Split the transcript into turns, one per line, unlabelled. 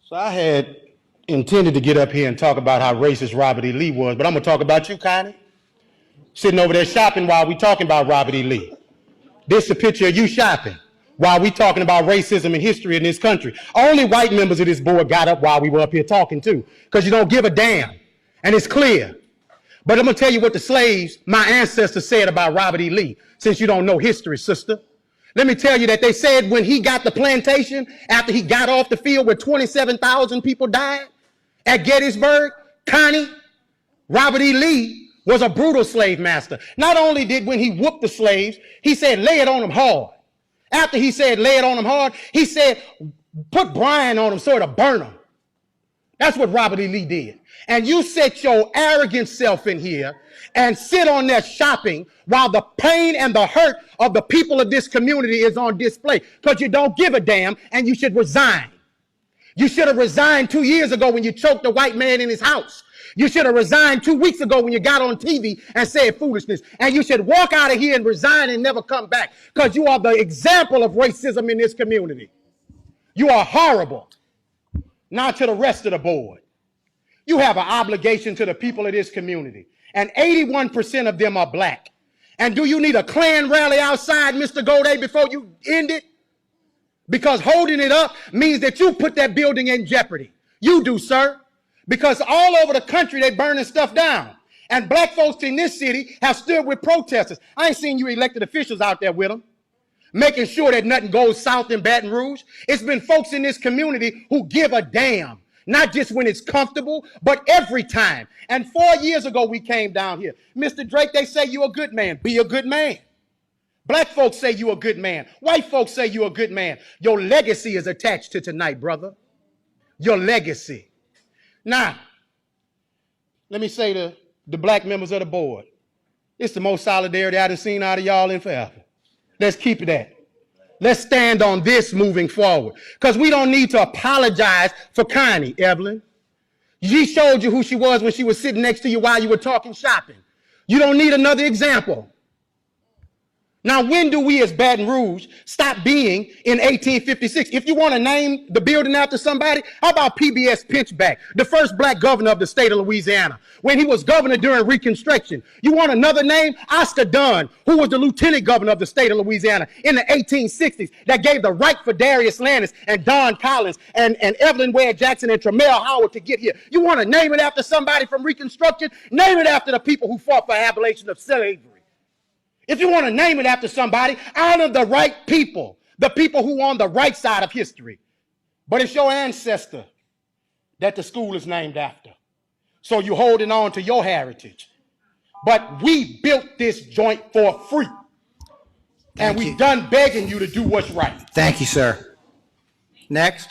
So I had intended to get up here and talk about how racist Robert E. Lee was, but I'm gonna talk about you, Connie. Sitting over there shopping while we talking about Robert E. Lee. This is a picture of you shopping while we talking about racism and history in this country. Only white members of this board got up while we were up here talking too, because you don't give a damn, and it's clear. But I'm gonna tell you what the slaves, my ancestors, said about Robert E. Lee, since you don't know history, sister. Let me tell you that they said when he got the plantation, after he got off the field where 27,000 people died at Gettysburg, Connie, Robert E. Lee was a brutal slave master. Not only did when he whooped the slaves, he said, lay it on them hard. After he said, lay it on them hard, he said, put brine on them so it'll burn them. That's what Robert E. Lee did. And you set your arrogant self in here and sit on there shopping while the pain and the hurt of the people of this community is on display, because you don't give a damn and you should resign. You should have resigned 2 years ago when you choked a white man in his house. You should have resigned 2 weeks ago when you got on TV and said foolishness. And you should walk out of here and resign and never come back, because you are the example of racism in this community. You are horrible. Now to the rest of the board. You have an obligation to the people of this community, and 81% of them are black. And do you need a Klan rally outside, Mr. Goday, before you end it? Because holding it up means that you put that building in jeopardy. You do, sir. Because all over the country, they're burning stuff down. And black folks in this city have stood with protesters. I ain't seen you elected officials out there with them, making sure that nothing goes south in Baton Rouge. It's been folks in this community who give a damn, not just when it's comfortable, but every time. And 4 years ago, we came down here. Mr. Drake, they say you're a good man. Be a good man. Black folks say you're a good man. White folks say you're a good man. Your legacy is attached to tonight, brother. Your legacy. Now, let me say to the black members of the board, it's the most solidarity I've seen out of y'all in forever. Let's keep it at. Let's stand on this moving forward, because we don't need to apologize for Connie, Evelyn. She showed you who she was when she was sitting next to you while you were talking shopping. You don't need another example. Now, when do we as Baton Rouge stop being in 1856? If you want to name the building after somebody, how about PBS Pinchback, the first black governor of the state of Louisiana, when he was governor during Reconstruction? You want another name? Oscar Dunn, who was the lieutenant governor of the state of Louisiana in the 1860s, that gave the right for Darius Landis and Don Collins and Evelyn Ware Jackson and Tremel Howard to get here. You want to name it after somebody from Reconstruction? Name it after the people who fought for abolition of slavery. If you want to name it after somebody, honor the right people, the people who are on the right side of history. But it's your ancestor that the school is named after. So you're holding on to your heritage. But we built this joint for free. And we've done begging you to do what's right.
Thank you, sir. Next.